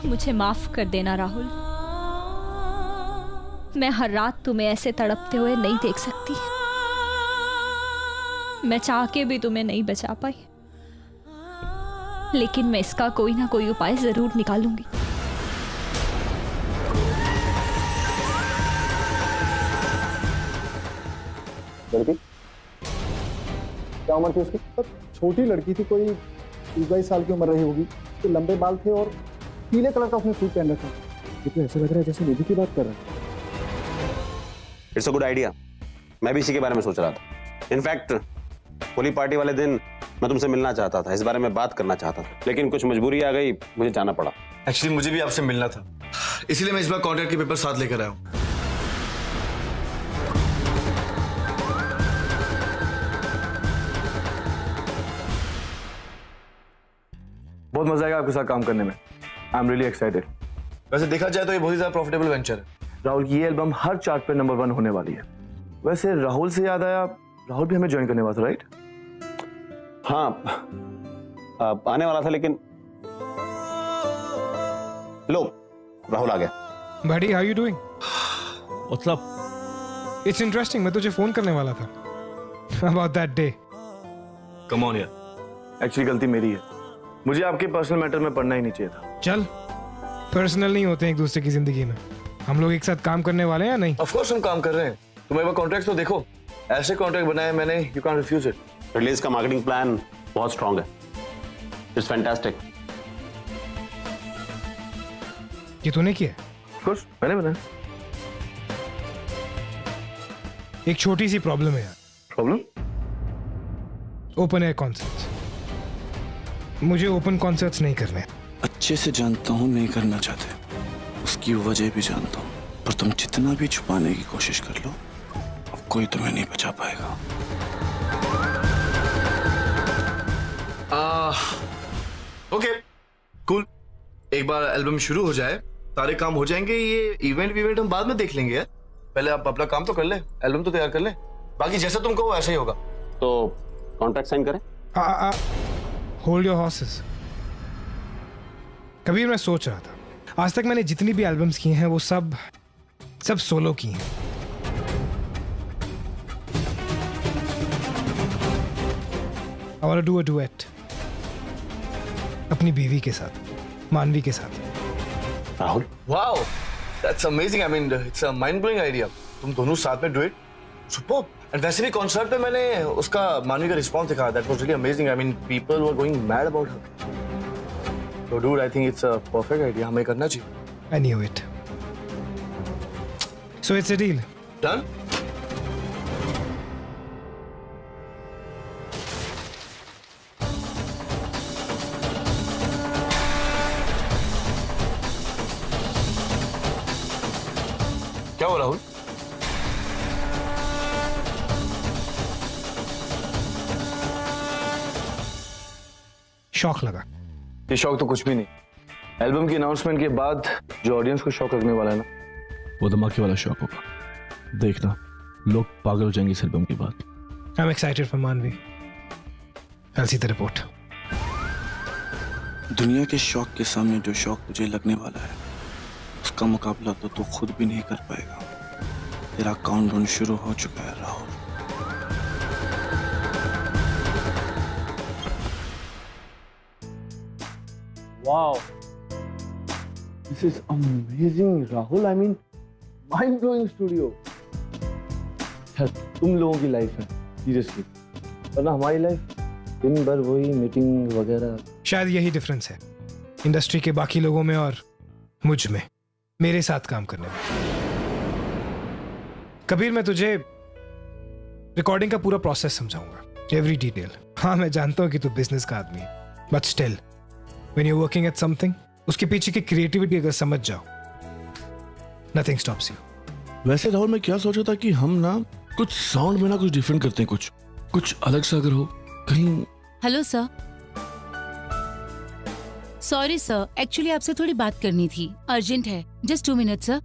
मुझे माफ कर देना राहुल। मैं हर रात तुम्हें ऐसे तड़पते हुए नहीं देख सकती। मैं चाह के भी तुम्हें नहीं बचा पाई, लेकिन मैं इसका कोई ना कोई उपाय जरूर निकालूंगी। लड़की क्या उम्र थी उसकी? छोटी लड़की थी, कोई 22 साल की उम्र रही होगी। तो लंबे बाल थे और पीले कलर का उसने सूट पहन रखा। ये तो ऐसा लग रहा है जैसे निधि की बात कर रहा है। It's a good idea. मैं भी इसी के बारे में सोच रहा था। इनफैक्ट होली पार्टी वाले दिन मैं तुमसे मिलना चाहता था, इस बारे में बात करना चाहता था, लेकिन कुछ मजबूरी आ गई, मुझे जाना पड़ा। एक्चुअली मुझे भी आपसे मिलना था, इसीलिए मैं इस बार कॉन्ट्रैक्ट के पेपर साथ लेकर आया हूँ। बहुत मजा आएगा आपके साथ काम करने में। I am really excited. वैसे देखा जाए तो ये बहुत ही ज्यादा प्रॉफिटेबल वेंचर है। राहुल की ये एल्बम हर चार्ट पे नंबर 1 होने वाली है। वैसे राहुल से याद आया, राहुल भी हमें ज्वाइन करने वाला था, राइट? हाँ, आने वाला था, लेकिन लो राहुल आ गया। Buddy, how you doing? What's up? It's interesting. मैं तुझे फोन करने वाला था about that day. Come on यार। एक्चुअली गलती मेरी है, मुझे आपके पर्सनल मैटर में पढ़ना ही नहीं चाहिए था। चल, पर्सनल नहीं होते हैं एक दूसरे की जिंदगी में। हम लोग एक साथ काम करने वाले हैं या नहीं? ऑफ कोर्स हम काम कर रहे हैं। तुम एक बार कॉन्ट्रैक्ट तो देखो, ऐसे कॉन्ट्रैक्ट बनाए मैंने, you can't refuse it. Release का मार्केटिंग प्लान बहुत स्ट्रांग है, इट्स फैंटास्टिक। ये तूने किया? ऑफ कोर्स मैंने बनाया। एक छोटी सी प्रॉब्लम है यार। प्रॉब्लम? Open air concerts. मुझे ओपन कॉन्सर्ट्स नहीं करने। अच्छे से जानता हूँ नहीं करना चाहते, उसकी वजह भी जानता हूँ, पर तुम जितना भी छुपाने की कोशिश कर लो, अब कोई तुम्हें नहीं बचा पाएगा। Okay cool. एक बार एल्बम शुरू हो जाए, सारे काम हो जाएंगे। ये इवेंट हम बाद में देख लेंगे यार। पहले आप अपना काम तो कर ले, एल्बम तो तैयार कर ले, बाकी जैसा तुम कहो वैसा ही होगा। तो कॉन्ट्रैक्ट साइन करें? Hold your horses. कबीर, मैं सोच रहा था, आज तक मैंने जितनी भी एल्बम्स की हैं वो सब सोलो की हैं। I want to do a duet अपनी बीवी के साथ, मानवी के साथ। Rahul, wow, that's amazing. I mean it's a mind blowing idea. तुम दोनों साथ में डुएट, सुपर्ब। एंड वैसे भी कॉन्सर्ट पे मैंने उसका मानवी का रिस्पांस देखा, that was really amazing. I mean people were going mad about her. So dude, I think it's a perfect idea. हमें करना चाहिए। I knew it. So it's a deal. Done? क्या हो राहुल? शौक लगा। ये शौक तो कुछ भी नहीं। एल्बम की अनाउंसमेंट के बाद जो ऑडियंस को शौक लगने वाला है ना, वो धमाके वाला शौक होगा। देखना, लोग पागल हो जाएंगे इस एल्बम के बाद। I'm excited for Manvi. I'll see the report. दुनिया के शौक के सामने जो शौक तुझे लगने वाला है, उसका मुकाबला तो तू खुद भी नहीं कर पाएगा। तेरा काउंटडाउन शुरू हो चुका है Rahul. Wow, this is amazing, Rahul. I mean, mind-blowing studio. यार तुम लोगों की लाइफ है सीरियसली, वरना हमारी लाइफ दिन भर वही मीटिंग वगैरह। शायद यही डिफरेंस है इंडस्ट्री के बाकी लोगों में और मुझ में, मेरे साथ काम करने में। कबीर, मैं तुझे रिकॉर्डिंग का पूरा प्रोसेस समझाऊंगा, एवरी डिटेल। हाँ, मैं जानता हूँ कि तू बिजनेस का आदमी है, but still When you're working at something, उसके पीछे की क्रिएटिविटी अगर समझ जाओ, nothing stops you. वैसे राहुल, मैं क्या सोचा था कि हम ना कुछ साउंड में ना कुछ डिफरेंट करते हैं, कुछ अलग सा अगर हो कहीं। Hello sir. Sorry sir, actually आपसे थोड़ी बात करनी थी, अर्जेंट है। Just 2 minute sir.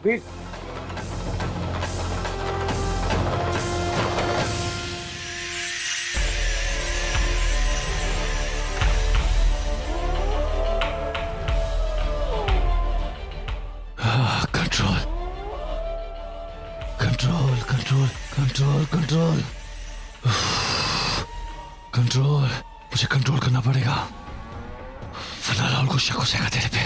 Wait. Control control control control control control, मुझे कंट्रोल करना पड़ेगा वरना राहुल को शक हो जाएगा तेरे पे।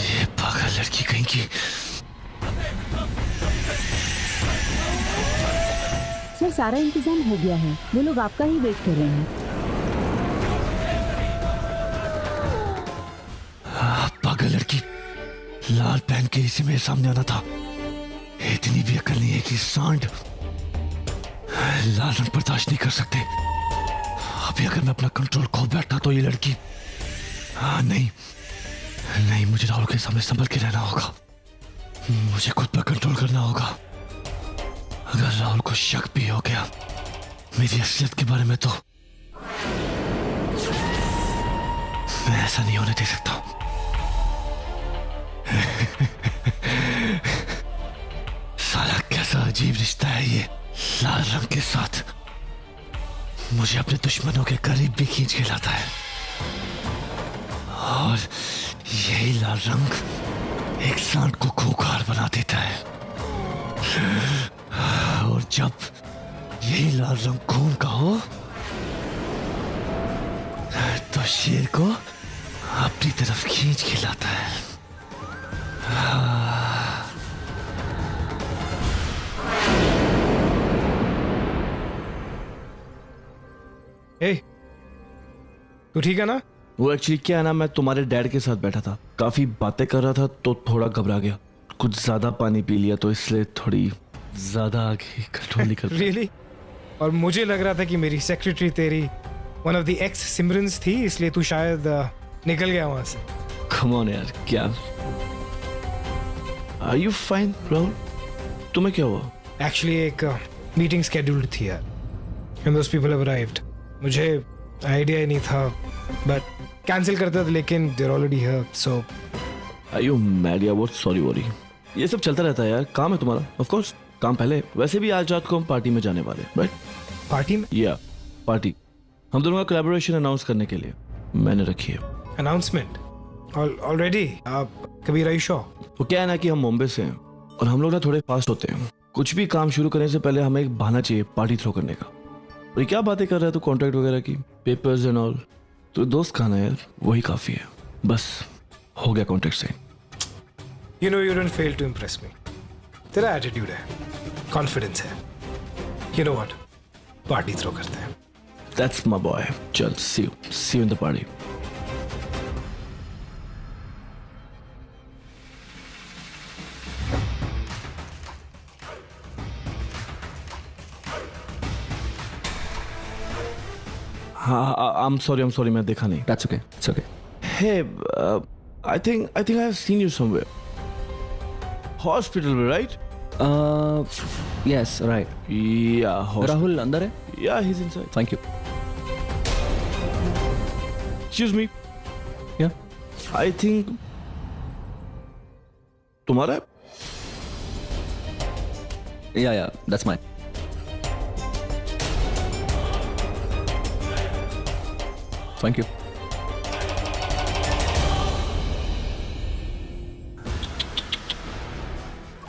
ये पागल लड़की कहीं की। सर सारा इंतजाम हो गया है, वो लोग आपका ही वेट कर रहे हैं। पागल लड़की लाल पहन के इसी मेरे सामने आना था। इतनी भी अकल नहीं है कि सांड लाल रंग बर्दाश्त नहीं कर सकते। अभी अगर मैं अपना कंट्रोल खो बैठा तो ये लड़की, हाँ नहीं नहीं, मुझे राहुल के सामने संभल के रहना होगा। मुझे खुद पर कंट्रोल करना होगा। अगर राहुल को शक भी हो गया मेरी असलियत के बारे में तो मैं ऐसा नहीं होने दे सकता। साला कैसा अजीब रिश्ता है ये लाल रंग के साथ। मुझे अपने दुश्मनों के करीब भी खींच के लाता है और यही लाल रंग एक सांड को खूंखार बना देता है। और जब यही लाल रंग खून का हो तो शेर को अपनी तरफ खींच के लाता है। ए, तू ठीक है ना? वो एक्चुअली क्या है ना, मैं तुम्हारे डैड के साथ बैठा था, काफी बातें कर रहा था तो थोड़ा घबरा गया। कुछ ज्यादा पानी पी लिया तो इसलिए थोड़ी ज्यादा आगे कंट्रोल नहीं कर पाया। रियली? और मुझे लग रहा था कि मेरी सेक्रेटरी तेरी one of the x Simran's थी, इसलिए तू शायद निकल गया वहां से। कम ऑन यार, क्या आर यू फाइन राहुल? तुम्हें क्या हुआ? एक्चुअली एक मीटिंग स्केड्यूल्ड थी यार, and those people have arrived. मुझे आइडिया ही नहीं था, बट कैंसिल करता था, लेकिन they're already here, so are you mad या व्हाट? सॉरी वॉरी, ये सब चलता रहता है यार, काम है तुम्हारा। ऑफ कोर्स काम पहले। वैसे भी आज रात को हम पार्टी में जाने वाले, राइट? पार्टी में? या पार्टी हम दोनों का कोलैबोरेशन अनाउंस करने के लिए मैंने रखी है। Announcement already? Kabir I show? वो क्या है ना कि हम मुंबई से हैं और हम लोग ना थोड़े फास्ट होते हैं। कुछ भी काम शुरू करने से पहले हमें एक बहाना चाहिए पार्टी थ्रो करने का। और ये क्या बातें कर रहा है तू कॉन्ट्रैक्ट वगैरह की, पेपर्स एंड ऑल? तो दोस्त खाना यार, वही काफी है। बस हो गया contract sign. You know you don't fail to impress me. तेरा एटीट्यूड है, कॉन्फिडेंस है। You know what, party throw करते हैं। That's my boy. चल see you in the party. हाँ, I'm sorry, मैं देखा नहीं। That's okay. It's okay. Hey, I think I have seen you somewhere. Hospital में, right? Yes, right. Yeah, hospital. Rahul अंदर है? Yeah, he's inside. Thank you. Excuse me. Yeah. I think तुम्हारा है? Yeah, that's mine. Thank you.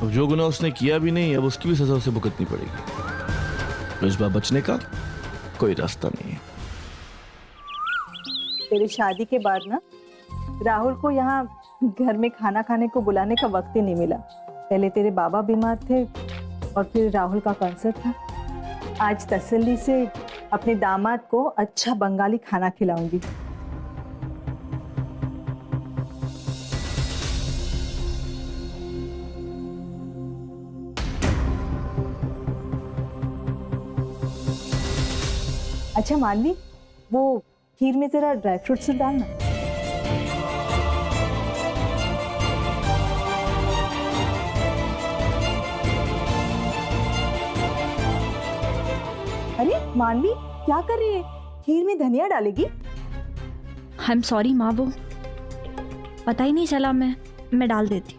अब जो गुनाह उसने किया भी नहीं, अब उसकी भी सजा उसे भुगतनी पड़ेगी। तो इस बार बचने का कोई रास्ता नहीं है। तेरी शादी के बाद ना राहुल को यहाँ घर में खाना खाने को बुलाने का वक्त ही नहीं मिला। पहले तेरे बाबा बीमार थे और फिर राहुल का कंसर्ट था। आज तसल्ली से अपने दामाद को अच्छा बंगाली खाना खिलाऊंगी। अच्छा मानवी, वो खीर में जरा ड्राई फ्रूट्स डालना। अरे मानवी, क्या कर रही है? खीर में धनिया डालेगी? आई एम सॉरी माँ, वो पता ही नहीं चला, मैं डाल देती।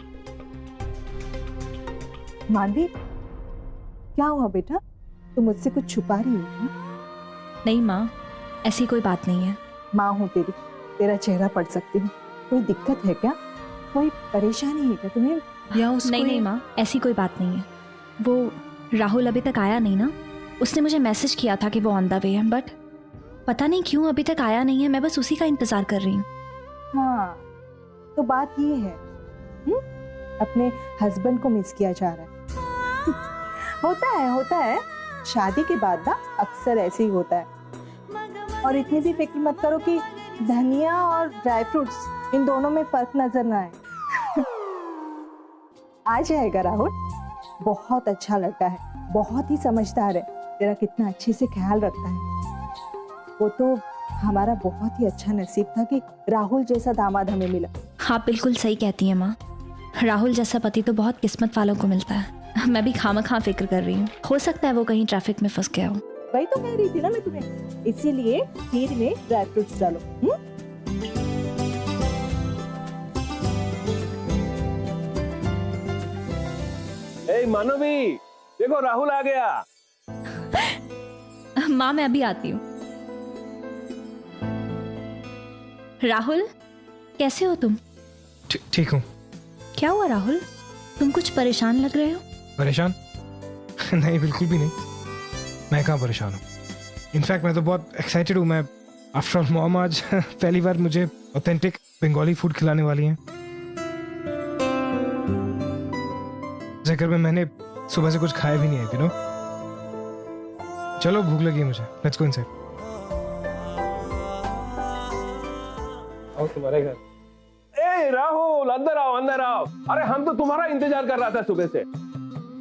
मानवी, क्या हुआ बेटा? तुम मुझसे कुछ छुपा रही हो ना? नहीं माँ, ऐसी कोई बात नहीं है। माँ हूँ तेरी, तेरा चेहरा पढ़ सकती हूँ। कोई दिक्कत है क्या? कोई परेशानी है क्या तुम्हें? या उसको नहीं माँ, ऐसी कोई बात नहीं है। वो राहुल अभी तक आया नहीं ना, उसने मुझे मैसेज किया था कि वो ऑन द वे है, बट पता नहीं क्यों अभी तक आया नहीं है। मैं बस उसी का इंतजार कर रही हूँ। हाँ, तो बात ये है, अपने हस्बैंड को मिस किया जा रहा है। होता है शादी के बाद ना अक्सर ऐसे ही होता है। और इतनी भी फिक्र मत करो कि धनिया और ड्राई फ्रूट्स इन दोनों में फर्क नजर ना आए। आ जाएगा राहुल, बहुत अच्छा लड़का है, बहुत ही समझदार है, तेरा कितना अच्छे से ख्याल रखता है। वो तो हमारा बहुत ही अच्छा नसीब था कि राहुल जैसा दामाद हमें मिला। हाँ बिल्कुल सही कहती है माँ, राहुल जैसा पति तो बहुत किस्मत वालों को मिलता है। मैं भी खामखा फिक्र कर रही हूँ, हो सकता है वो कहीं ट्रैफिक में फंस गया हो। वही तो कह रही थी ना मैं तुम्हें, इसीलिए खीर में ड्राई फ्रूट्स डालो। ए मानवी, देखो राहुल आ गया। माँ मैं अभी आती हूँ। राहुल, कैसे हो तुम? ठीक हूँ। क्या हुआ राहुल, तुम कुछ परेशान लग रहे हो? परेशान? नहीं, बिल्कुल भी नहीं। मैं कहाँ परेशान हूँ। इनफैक्ट मैं तो बहुत एक्साइटेड हूँ। मैं आफ्टर ऑल मॉम आज पहली बार मुझे ऑथेंटिक बंगाली फूड खिलाने वाली हैं। जिक्र में मैंने सुबह से कुछ खाया भी नहीं है, यू नो। चलो भूख लगी है मुझे, लेट्स गो इनसाइड। आओ तुम्हारे घर। ए राहुल, अंदर आओ अंदर आओ। अरे हम तो तुम्हारा इंतजार कर रहा था सुबह से।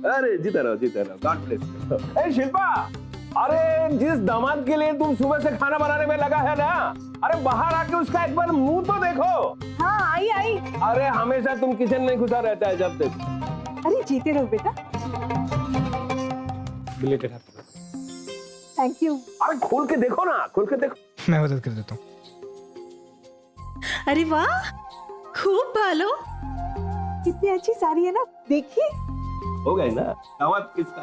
अरे जीते रहो गॉड ब्लेस। ए शिल्पा, अरे जिस दामाद के लिए तुम सुबह से खाना बनाने में लगा है ना, अरे बाहर आके उसका एक बार मुंह तो देखो। हाँ आई। अरे हमेशा तुम किचन में घुसा रहता है जब तक। अरे जीते रहो बेटा। Belated happy birthday. Thank you. अरे खोल के देखो ना, खोल के देखो। मैं मदद कर देता हूँ। अरे वाह, खूब भालो, कितनी अच्छी साड़ी है ना, देखिए। हो गई ना दामाद किसका।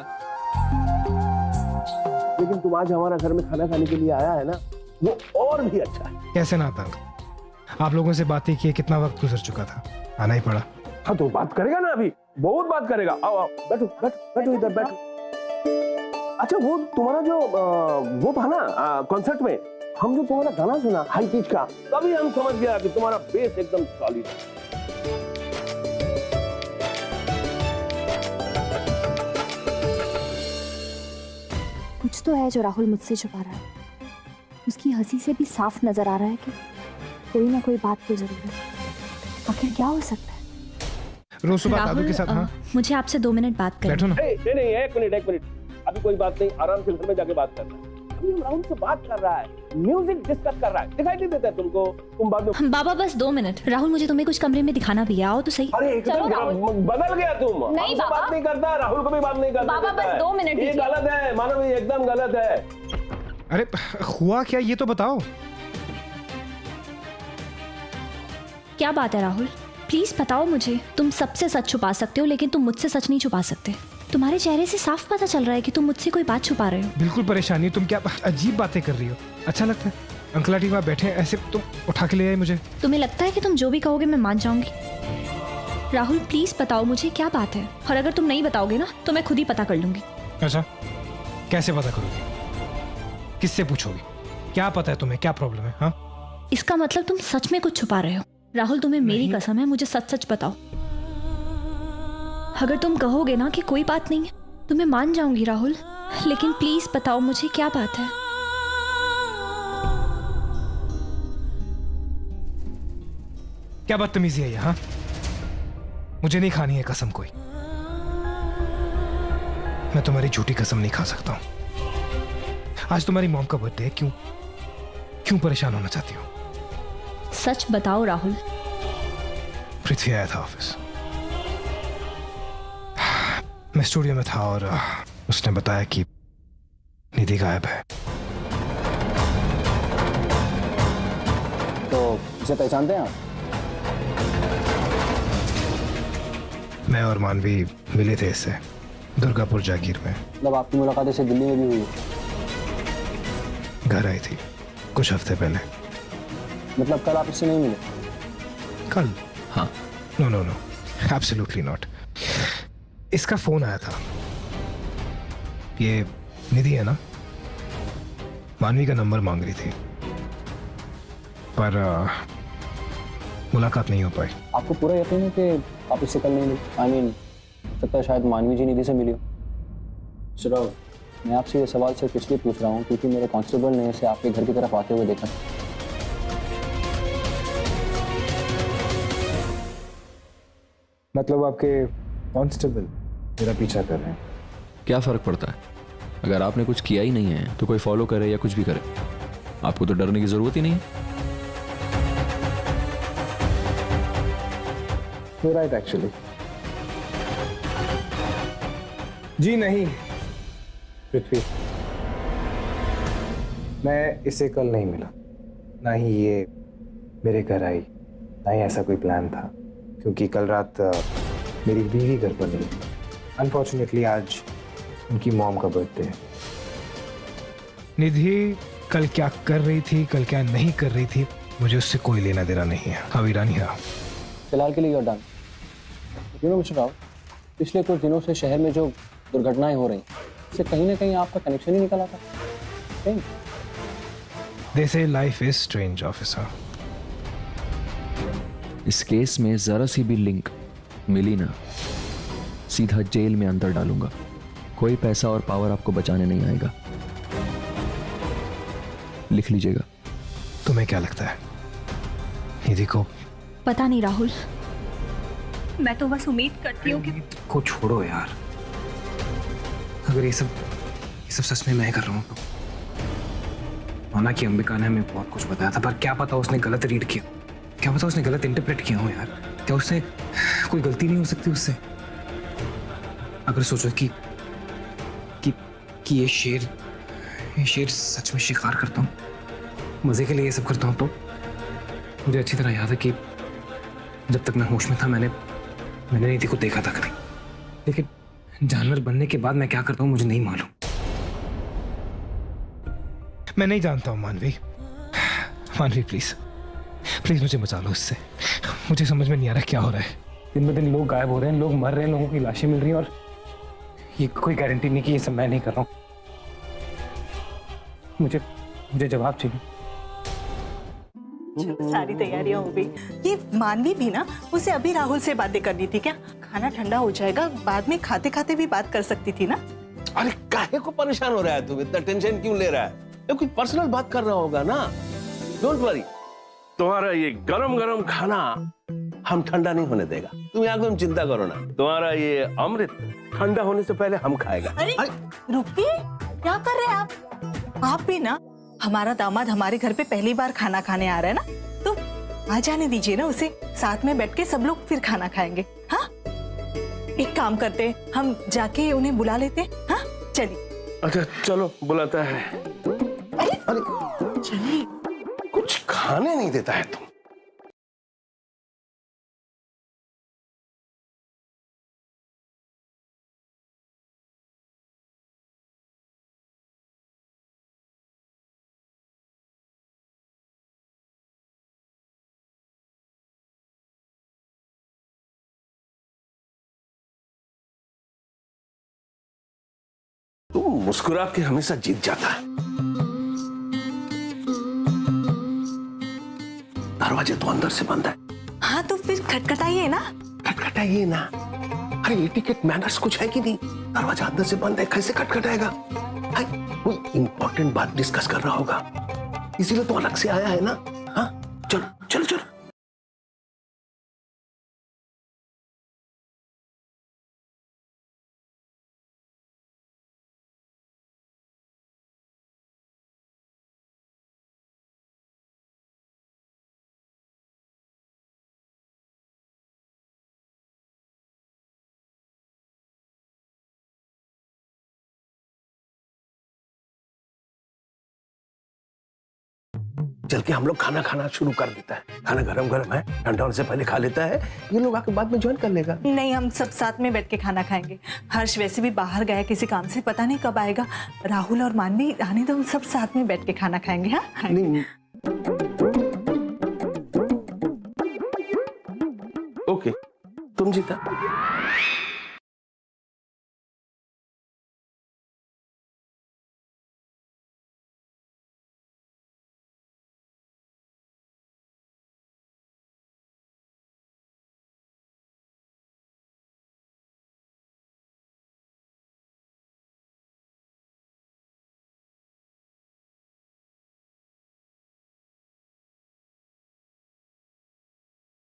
लेकिन तुम आज हमारा घर में खाना खाने के लिए आया है ना, वो और भी अच्छा है। कैसे ना आता? आप लोगों से बातें किए कितना वक्त गुजर चुका था, आना ही पड़ा। हाँ तो बात करेगा ना, अभी बहुत बात करेगा। आओ आओ, बैठो बैठो बैठो, इधर बैठो। अच्छा वो तुम्हारा जो वो था ना कॉन्सर्ट में, हम जो तुम्हारा गाना सुना हाई पिच का, तभी हम समझ गया कि तुम्हारा बेस एकदम सॉलिड है। कुछ तो है जो राहुल मुझसे छुपा रहा है। उसकी हंसी से भी साफ नजर आ रहा है कि कोई ना कोई बात तो जरूर है। आखिर क्या हो सकता है? रोज सुबह दादू के साथ। हाँ मुझे आपसे 2 मिनट बात करनी। बैठो ना। नहीं, एक मिनट, अभी कोई बात नहीं, आराम से घर में जाके बात करना है। अभी हम राहुल से बात कर रहा है, म्यूजिक डिस्कस कर रहा है, दिखाई नहीं देता है तुमको? तुम बाद में। बाबा बस 2 मिनट। राहुल मुझे तुम्हें कुछ कमरे में दिखाना भी है, आओ तो सही। अरे एकदम बदल गया तुम। नहीं बाबा, बात नहीं करता, राहुल को भी बात नहीं करता। बाबा बस 2 मिनट ये गलत है, मानो ये एकदम गलत है। अरे हुआ क्या ये तो बताओ। क्या बात है राहुल, प्लीज बताओ मुझे। तुम सबसे सच छुपा सकते हो लेकिन तुम मुझसे सच नहीं छुपा सकते। तुम्हारे चेहरे से साफ पता चल रहा है कि तुम मुझसे कोई बात छुपा रहे हो। बिल्कुल परेशानी, तुम क्या अजीब बातें कर रही हो। अच्छा लगता है अंकल आंटी वहाँ बैठे ऐसे तुम उठा के ले आए मुझे। तुम्हें लगता है कि तुम जो भी कहोगे मैं मान जाऊंगी? राहुल प्लीज बताओ मुझे क्या बात है, और अगर तुम नहीं बताओगे ना तो मैं खुद ही पता कर लूंगी। अच्छा कैसे पता करोगी? किससे पूछोगी? क्या पता है तुम्हें क्या प्रॉब्लम है? हाँ इसका मतलब तुम सच में कुछ छुपा रहे हो। राहुल तुम्हें मेरी कसम है, मुझे सच सच बताओ। अगर तुम कहोगे ना कि कोई बात नहीं है तो मैं मान जाऊंगी राहुल, लेकिन प्लीज बताओ मुझे क्या बात है। क्या बदतमीजी है ये? हाँ मुझे नहीं खानी है कसम कोई। मैं तुम्हारी झूठी कसम नहीं खा सकता हूं। आज तुम्हारी मॉम का बर्थडे है, क्यों परेशान होना चाहती हो? सच बताओ राहुल। पृथ्वी आया था ऑफिस, मैं स्टूडियो में था और उसने बताया कि निधि गायब है। तो उसे पहचानते हैं आप? मैं और मानवी मिले थे इससे दुर्गापुर जागीर में। मतलब आपकी मुलाकात इससे दिल्ली में भी हुई? घर आई थी कुछ हफ्ते पहले। मतलब कल आप इससे नहीं मिले? कल? हाँ। No no no, absolutely not. इसका फोन आया था। ये निधि है ना, मानवी का नंबर मांग रही थी, पर मुलाकात नहीं हो पाई। आपको पूरा यकीन है कि आप इससे कल नहीं मिले? आई मीन सकता है शायद मानवी जी निधि से मिली हो। सुराव, मैं आपसे ये सवाल सिर्फ इसलिए पूछ रहा हूँ क्योंकि मेरे कांस्टेबल ने इसे आपके घर की तरफ आते हुए देखा। मतलब आपके कांस्टेबल मेरा पीछा कर रहे हैं? क्या फर्क पड़ता है? अगर आपने कुछ किया ही नहीं है तो कोई फॉलो करे या कुछ भी करे, आपको तो डरने की जरूरत ही नहीं है। You're right actually. जी नहीं पृथ्वी, मैं इसे कल नहीं मिला, ना ही ये मेरे घर आई, ना ही ऐसा कोई प्लान था, क्योंकि कल रात मेरी बीवी घर पर नहीं। अनफॉर्चुनेटली आज उनकी मॉम का बर्थडे है। निधि कल क्या कर रही थी, कल क्या नहीं कर रही थी, मुझे उससे कोई लेना देना नहीं है। हाँ वीरानी, हाँ। फिलहाल के लिए you're done. You know, mister Rao, पिछले कुछ दिनों से शहर में जो दुर्घटनाएं हो रही हैं, इससे कहीं ना कहीं आपका कनेक्शन ही निकल आता है। They say life is strange, officer. इस केस में जरा सी भी लिंक मिली ना, सीधा जेल में अंदर डालूंगा। कोई पैसा और पावर आपको बचाने नहीं आएगा। लिख लीजिएगा। तुम्हें क्या लगता है निधि को? पता नहीं राहुल, मैं तो बस उम्मीद करती हूँ कि को छोड़ो यार। अगर ये सब सच में मैं कर रहा हूँ तो माना कि अंबिका ने हमें बहुत कुछ बताया था, पर क्या पता उसने गलत रीड किया, क्या पता उसने गलत इंटरप्रेट किया हो यार। क्या उससे कोई गलती नहीं हो सकती उससे? अगर सोचो कि ये शेर सच में शिकार करता हूँ, मजे के लिए ये सब करता हूँ, तो मुझे अच्छी तरह याद है कि जब तक मैं होश में था मैंने निधि को देखा था कभी, लेकिन जानवर बनने के बाद मैं क्या करता हूँ मुझे नहीं मालूम। मैं नहीं जानता हूँ मानवी, प्लीज प्लीज मुझे बचा लो इससे। मुझे समझ में नहीं आ रहा क्या हो रहा है। दिन ब दिन लोग गायब हो रहे हैं, लोग मर रहे हैं, लोगों की लाशें मिल रही हैं, और ये कोई गारंटी नहीं कि ये सब मैं नहीं कर रहा हूँ। मुझे जवाब चाहिए। चलो, सारी तैयारियां हो गई। ये मानवी भी ना, उसे अभी राहुल से बातें करनी थी क्या? खाना ठंडा हो जाएगा, बाद में खाते खाते भी बात कर सकती थी ना। अरे काहे को परेशान हो रहा है तुम? इतना टेंशन क्यों ले रहा है? ये कोई पर्सनल बात कर रहा होगा ना। डोंट वरी, तुम्हारा ये गरम गरम खाना हम ठंडा नहीं होने देगा। तुम यहाँ तुम चिंता करो ना। तुम्हारा ये अमृत ठंडा होने से पहले हम खाएगा। अरे रुकिए, क्या कर रहे हैं आप भी ना, हमारा दामाद हमारे घर पे पहली बार खाना खाने आ रहा है ना, तो आ जाने दीजिए ना उसे। साथ में बैठ के सब लोग फिर खाना खाएंगे। हाँ, एक काम करते हैं, हम जाके उन्हें बुला लेते हैं। हाँ चलिए। अच्छा चलो, बुलाता है। अरे चलिए। कुछ खाने नहीं देता है तुम। तुम मुस्कुरा के हमेशा जीत जाता है। दरवाजे तो अंदर से बंद है। हाँ तो फिर खटखटाइए ना। खटखटाइए ना। अरे ये टिकट मैनर्स कुछ है कि नहीं? दरवाजा अंदर से बंद है, कैसे खटखटाएगा? कोई इंपॉर्टेंट बात डिस्कस कर रहा होगा, इसीलिए तो अलग से आया है ना। हाँ चलो चलो चलो। चल के हम लोग खाना खाना शुरू कर देता है। खाना गरम गरम है, ठंडा होने से पहले खा लेता है, ये लोग आके बाद में ज्वाइन कर लेगा। नहीं, हम सब साथ में बैठ के खाना खाएंगे। हर्ष वैसे भी बाहर गया किसी काम से, पता नहीं कब आएगा। राहुल और मानवी आने दो, हम सब साथ में बैठ के खाना खाएंगे। हाँ नहीं, ओके, तुम जीता।